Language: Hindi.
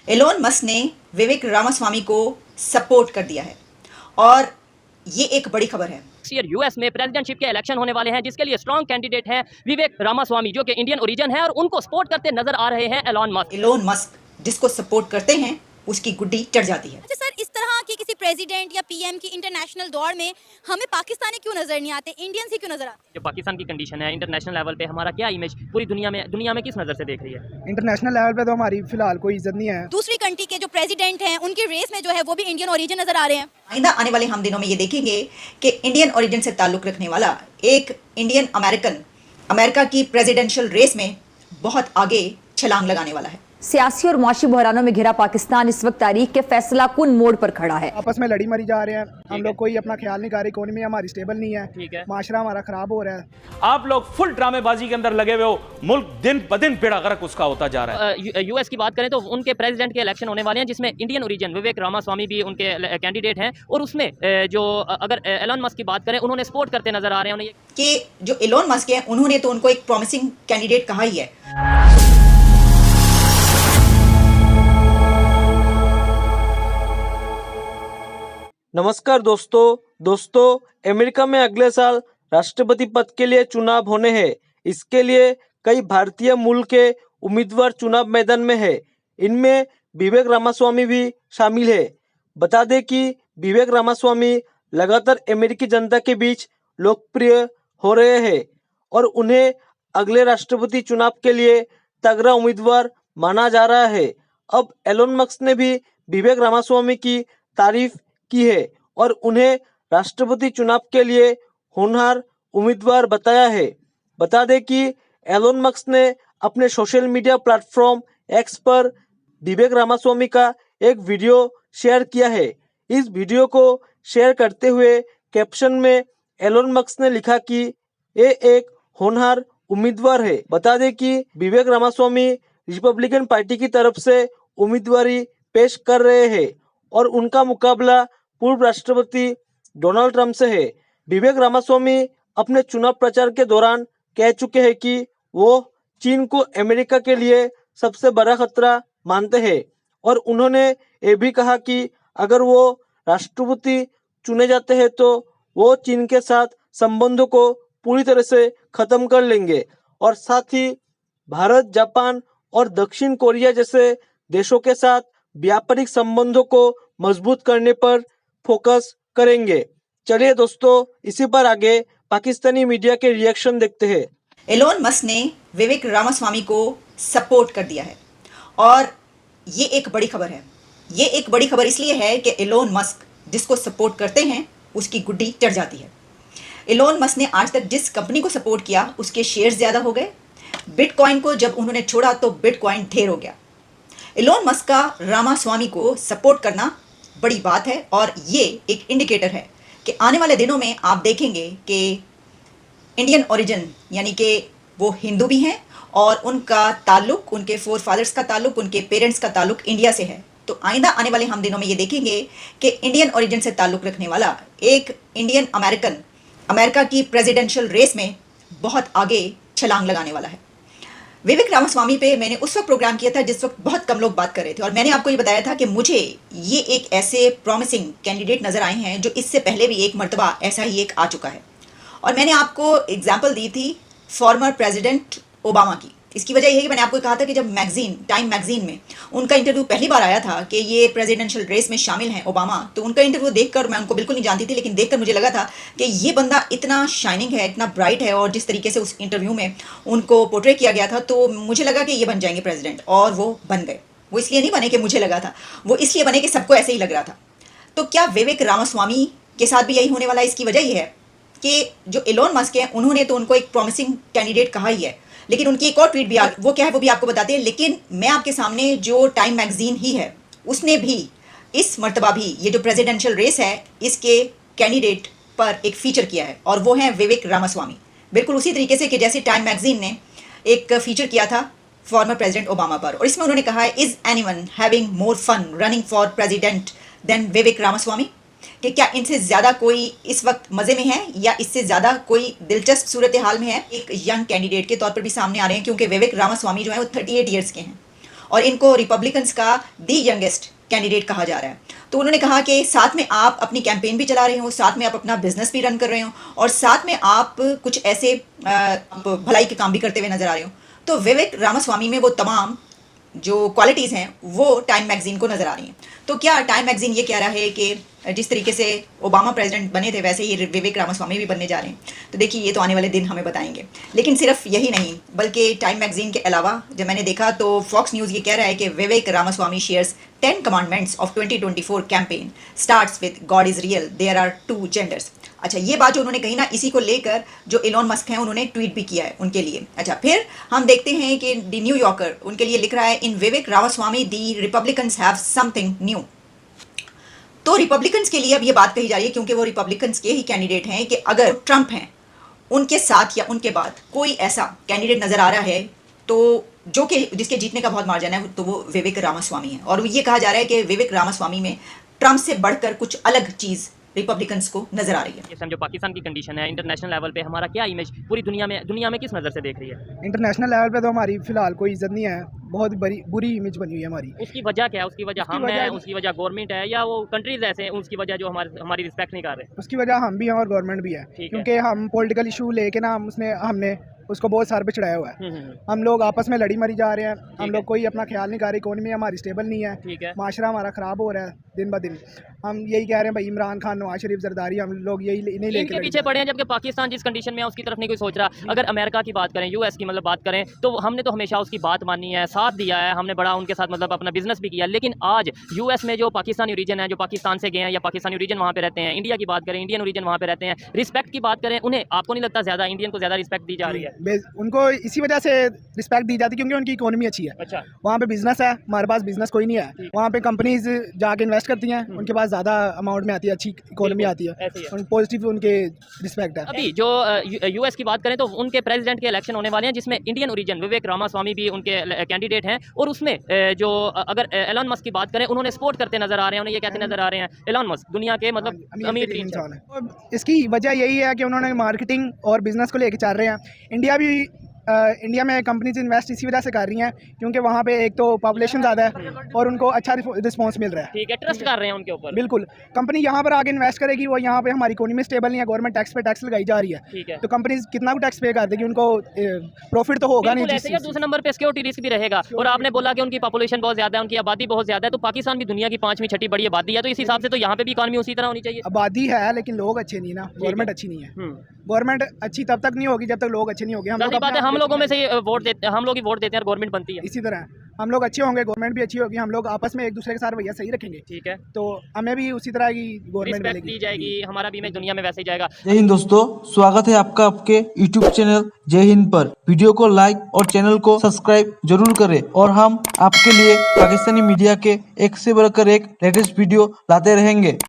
एलोन मस्क ने विवेक रामास्वामी को सपोर्ट कर दिया है और ये एक बड़ी खबर है। यूएस में प्रेसिडेंटशिप के इलेक्शन होने वाले हैं, जिसके लिए स्ट्रॉन्ग कैंडिडेट है विवेक रामास्वामी, जो कि इंडियन ओरिजिन है, और उनको सपोर्ट करते नजर आ रहे हैं एलोन मस्क जिसको सपोर्ट करते हैं उसकी गुड्डी चढ़ जाती है। अच्छा सर, इस तरह की किसी प्रेसिडेंट या पीएम की इंटरनेशनल दौड़ में हमें पाकिस्तानी क्यों नजर नहीं आते, इंडियंस ही क्यों नजर आते? जो पाकिस्तान की कंडीशन है इंटरनेशनल लेवल पे, हमारा क्या इमेज पूरी दुनिया में किस नज़र से देख रही है? इंटरनेशनल लेवल पे तो हमारी फिलहाल कोई इज्जत नहीं है। दूसरी कंट्री के जो प्रेसिडेंट हैं उनकी रेस में जो है वो भी इंडियन ओरिजिन नजर आ रहे हैं। आइंदा आने वाले हम दिनों में ये देखेंगे कि इंडियन ओरिजिन से ताल्लुक रखने वाला एक इंडियन अमेरिकन अमेरिका की प्रेसिडेंशियल रेस में बहुत आगे छलांग लगाने वाला है। सियासी और मुआशी बहरानों में घिरा पाकिस्तान इस वक्त तारीख के फैसला कुन मोड़ पर खड़ा है। आपस में लड़ी मरी जा रहे हैं, हम लोग कोई अपना ख्याल नहीं कर रहे, इकोनॉमी हमारी स्टेबल नहीं है, माशरा हमारा खराब हो रहा है। आप लोग फुल ड्रामेबाजी के अंदर लगे हुए हो, मुल्क दिन ब दिन बेड़ा गर्क उसका होता जा रहा है। यूएस की बात करें तो उनके प्रेसिडेंट के इलेक्शन होने वाले हैं, जिसमें इंडियन ओरिजिन विवेक रामास्वामी भी उनके कैंडिडेट हैं, और उसमें जो अगर एलोन मस्क की बात करें, उन्होंने सपोर्ट करते नजर आ रहे हैं कि जो एलोन मस्क है उन्होंने तो उनको एक प्रॉमिसिंग कैंडिडेट कहा ही है। नमस्कार दोस्तों, अमेरिका में अगले साल राष्ट्रपति पद के लिए चुनाव होने हैं। इसके लिए कई भारतीय मूल के उम्मीदवार चुनाव मैदान में है। इनमें विवेक रामास्वामी भी शामिल है। बता दें कि विवेक रामास्वामी लगातार अमेरिकी जनता के बीच लोकप्रिय हो रहे हैं और उन्हें अगले राष्ट्रपति चुनाव के लिए तगड़ा उम्मीदवार माना जा रहा है। अब एलोन मस्क ने भी विवेक रामास्वामी की तारीफ की है और उन्हें राष्ट्रपति चुनाव के लिए होनहार उम्मीदवार बताया है। बता दें कि एलोन मस्क ने अपने सोशल मीडिया प्लेटफॉर्म एक्स पर विवेक रामास्वामी का एक वीडियो शेयर किया है। इस वीडियो को शेयर करते हुए कैप्शन में एलोन मस्क ने लिखा कि ये एक होनहार उम्मीदवार है। बता दें कि विवेक रामास्वामी रिपब्लिकन पार्टी की तरफ से उम्मीदवारी पेश कर रहे हैं और उनका मुकाबला पूर्व राष्ट्रपति डोनाल्ड ट्रंप से है। विवेक रामास्वामी अपने चुनाव प्रचार के दौरान कह चुके हैं कि वो चीन को अमेरिका के लिए सबसे बड़ा खतरा मानते हैं और उन्होंने ये भी कहा कि अगर वो राष्ट्रपति चुने जाते हैं तो वो चीन के साथ संबंधों को पूरी तरह से खत्म कर लेंगे और साथ ही भारत, जापान और दक्षिण कोरिया जैसे देशों के साथ व्यापारिक संबंधों को मजबूत करने पर फोकस करेंगे। चलिए दोस्तों, इसी पर आगे पाकिस्तानी मीडिया के रिएक्शन देखते हैं। एलोन मस्क ने विवेक रामास्वामी को सपोर्ट कर दिया है और ये एक बड़ी खबर है। ये एक बड़ी खबर इसलिए है कि एलोन मस्क जिसको सपोर्ट करते हैं उसकी गुड्डी चढ़ जाती है। एलोन मस्क ने आज तक जिस कंपनी को सपोर्ट किया उसके शेयर ज़्यादा हो गए। बिटकॉइन को जब उन्होंने छोड़ा तो बिटकॉइन ढेर हो गया। एलोन मस्क का रामास्वामी को सपोर्ट करना बड़ी बात है और ये एक इंडिकेटर है कि आने वाले दिनों में आप देखेंगे कि इंडियन ओरिजिन यानी कि वो हिंदू भी हैं और उनका ताल्लुक, उनके फोर फादर्स का ताल्लुक, उनके पेरेंट्स का ताल्लुक इंडिया से है। तो आइंदा आने वाले हम दिनों में ये देखेंगे कि इंडियन ओरिजिन से ताल्लुक रखने वाला एक इंडियन अमेरिकन अमेरिका की प्रेसिडेंशियल रेस में बहुत आगे छलांग लगाने वाला है। विवेक रामास्वामी पे मैंने उस वक्त प्रोग्राम किया था जिस वक्त बहुत कम लोग बात कर रहे थे और मैंने आपको ये बताया था कि मुझे ये एक ऐसे प्रॉमिसिंग कैंडिडेट नज़र आए हैं जो इससे पहले भी एक मर्तबा ऐसा ही एक आ चुका है। और मैंने आपको एग्जांपल दी थी फॉर्मर प्रेसिडेंट ओबामा की। इसकी वजह यह है कि मैंने आपको कहा था कि जब टाइम मैगजीन में उनका इंटरव्यू पहली बार आया था कि ये प्रेसिडेंशियल रेस में शामिल हैं ओबामा, तो उनका इंटरव्यू देखकर मैं उनको बिल्कुल नहीं जानती थी, लेकिन देखकर मुझे लगा था कि ये बंदा इतना शाइनिंग है, इतना ब्राइट है और जिस तरीके से उस इंटरव्यू में उनको पोर्ट्रे किया गया था तो मुझे लगा कि ये बन जाएंगे प्रेसिडेंट, और वो बन गए। वो इसलिए नहीं बने कि मुझे लगा था, वो इसलिए बने कि सबको ऐसे ही लग रहा था। तो क्या विवेक रामास्वामी के साथ भी यही होने वाला है? इसकी वजह यह है कि जो एलोन मस्क है उन्होंने तो उनको एक प्रॉमिसिंग कैंडिडेट कहा ही है, लेकिन उनकी एक और ट्वीट भी वो क्या है वो भी आपको बताते हैं। लेकिन मैं आपके सामने जो टाइम मैगजीन ही है उसने भी इस मर्तबा भी ये जो प्रेसिडेंशियल रेस है इसके कैंडिडेट पर एक फीचर किया है और वो है विवेक रामास्वामी। बिल्कुल उसी तरीके से कि जैसे टाइम मैगजीन ने एक फीचर किया था फॉर्मर प्रेसिडेंट ओबामा पर, और इसमें उन्होंने कहा है is anyone having more fun running for president then Vivek Ramaswamy, कि क्या इनसे ज़्यादा कोई इस वक्त मज़े में है या इससे ज़्यादा कोई दिलचस्प सूरत हाल में है। एक यंग कैंडिडेट के तौर पर भी सामने आ रहे हैं क्योंकि विवेक रामास्वामी जो है वो 38 ईयर्स के हैं और इनको रिपब्लिकन्स का दी यंगेस्ट कैंडिडेट कहा जा रहा है। तो उन्होंने कहा कि साथ में आप अपनी कैंपेन भी चला रहे हो, साथ में आप अपना बिजनेस भी रन कर रहे हो और साथ में आप कुछ ऐसे भलाई के काम भी करते हुए नजर आ रहे हो। तो विवेक रामास्वामी में वो तमाम जो क्वालिटीज़ हैं वो टाइम मैगजीन को नज़र आ रही हैं। तो क्या टाइम मैगजीन ये कह रहा है कि जिस तरीके से ओबामा प्रेसिडेंट बने थे वैसे ही विवेक रामास्वामी भी बनने जा रहे हैं? तो देखिए ये तो आने वाले दिन हमें बताएंगे। लेकिन सिर्फ यही नहीं, बल्कि टाइम मैगजीन के अलावा जब मैंने देखा तो फॉक्स न्यूज़ ये कह रहा है कि Vivek Ramaswamy shares 10 commandments of 2024 campaign starts with god is real, there are 2 genders. अच्छा, ये बात जो उन्होंने कही ना, इसी को लेकर जो एलोन मस्क हैं उन्होंने ट्वीट भी किया है उनके लिए। अच्छा, फिर हम देखते हैं कि द न्यू यॉर्कर उनके लिए लिख रहा है, इन विवेक रामास्वामी दी रिपब्लिकन्स हैव समथिंग न्यू। तो रिपब्लिकन्स के लिए अब ये बात कही जा रही है क्योंकि वो रिपब्लिकन्स के ही कैंडिडेट हैं कि अगर ट्रंप हैं उनके साथ या उनके बाद कोई ऐसा कैंडिडेट नजर आ रहा है तो जो कि जिसके जीतने का बहुत मार्जिन है, तो वो विवेक रामास्वामी है। और ये कहा जा रहा है कि विवेक रामास्वामी में ट्रंप से बढ़कर कुछ अलग चीज़ रिपब्लिकन्स को नजर आ रही है। इस टाइम जो पाकिस्तान की कंडीशन है इंटरनेशनल लेवल पे, हमारा क्या इमेज पूरी दुनिया में किस नज़र से देख रही है? इंटरनेशनल लेवल पे तो हमारी फिलहाल कोई इज्जत नहीं है, बहुत बुरी इमेज बनी हुई है हमारी। उसकी वजह क्या है? उसकी वजह हम है, उसकी वजह गवर्नमेंट है, या वो कंट्रीज ऐसे हैं उसकी वजह जो हमारी रिस्पेक्ट नहीं कर रहे? उसकी वजह हम भी हैं और गवर्नमेंट भी है, क्योंकि हम पॉलिटिकल इशू लेके ना हमने उसको बहुत सार पे चढ़ाया हुआ है। हम लोग आपस में लड़ी मरी जा रहे हैं, हम लोग कोई अपना ख्याल नहीं कर रहे, इकोनॉमी हमारी स्टेबल नहीं है, माशरा हमारा ख़राब हो रहा है दिन ब दिन। हम यही कह रहे हैं भाई, इमरान खान, नवाज शरीफ, जरदारी, हम लोग यही इन्हीं लेके पीछे पड़े हैं, जबकि पाकिस्तान जिस कंडीशन में है उसकी तरफ नहीं कोई सोच रहा। अगर अमेरिका की बात करें, यूएस की मतलब बात करें, तो हमने तो हमेशा उसकी बात मानी है, साथ दिया है, हमने बड़ा उनके साथ मतलब अपना बिजनेस भी किया। लेकिन आज यूएस में जो पाकिस्तानी ओरिजिन है, जो पाकिस्तान से गए हैं या पाकिस्तानी ओरिजिन वहाँ पे रहते हैं, इंडिया की बात करें, इंडियन ओरिजिन वहाँ पे रहते हैं, रिस्पेक्ट की बात करें, उन्हें आपको नहीं लगता ज़्यादा इंडियन को ज़्यादा रिस्पेक्ट दी जा रही है? उनको इसी वजह से रिस्पेक्ट दी जाती है क्योंकि उनकी इकोनॉमी अच्छी है। अच्छा, वहाँ पे बिजनेस है, हमारे पास बिजनेस कोई नहीं है। वहाँ पे कंपनीज जाके इन्वेस्ट करती हैं, उनके पास ज़्यादा अमाउंट में आती है, अच्छी इकोनॉमी आती है, पॉजिटिव उनके रिस्पेक्ट है। अभी जो यूएस की बात करें तो उनके प्रेसिडेंट के इलेक्शन होने वाले हैं जिसमें इंडियन ओरिजिन विवेक रामास्वामी भी उनके कैंडिडेट हैं। और उसमें जो अगर एलोन मस्क की बात करें, उन्होंने सपोर्ट करते नजर आ रहे हैं, उन्हें ये कहते नजर आ रहे हैं एलोन मस्क दुनिया के मतलब अमीर इंसान है। इसकी वजह यही है कि उन्होंने मार्केटिंग और बिजनेस को लेकर चल रहे हैं। इंडिया में कंपनीज इन्वेस्ट इसी वजह से कर रही हैं क्योंकि वहाँ पे एक तो पॉपुलेशन ज़्यादा है और उनको अच्छा रिस्पॉन्स मिल रहा है। ठीक है, ट्रस्ट कर रहे हैं उनके ऊपर। बिल्कुल, कंपनी यहाँ पर आगे इन्वेस्ट करेगी, वो यहाँ पे हमारी इकोनॉमी स्टेबल नहीं है, गवर्नमेंट टैक्स पे टैक्स लगाई जा रही है। ठीक है, तो कंपनीज कितना भी टैक्स पे कर देगी, उनको प्रॉफिट तो होगा नहीं। दूसरे नंबर पे सिक्योरिटी रिस्क भी रहेगा। और आपने बोला कि उनकी पॉपुलेशन बहुत ज्यादा है, उनकी आबादी बहुत ज्यादा है, तो पाकिस्तान भी दुनिया की 5वीं 6वीं बड़ी आबादी है, तो इस हिसाब से तो यहाँ पे भी इकॉनमी उसी तरह होनी चाहिए। आबादी है लेकिन लोग अच्छे नहीं ना, गवर्नमेंट अच्छी नहीं है। गवर्नमेंट अच्छी तब तक नहीं होगी जब तक लोग अच्छे नहीं होंगे। हम लोगों में से वोट देते हैं, हम लोग ही वोट देते हैं और गवर्नमेंट बनती है। इसी तरह हम लोग अच्छे होंगे, गवर्नमेंट भी अच्छी होगी, हम लोग आपस में एक दूसरे के साथ रवैया सही रखेंगे, ठीक है, तो हमें भी उसी तरह की गवर्नमेंट दी जाएगी, हमारा भी इमेज दुनिया में वैसे ही जाएगा। जय हिंद दोस्तों, स्वागत है आपका आपके YouTube चैनल जय हिंद पर। वीडियो को लाइक और चैनल को सब्सक्राइब जरूर करें और हम आपके लिए पाकिस्तानी मीडिया के एक से बढ़कर एक लेटेस्ट वीडियो लाते रहेंगे।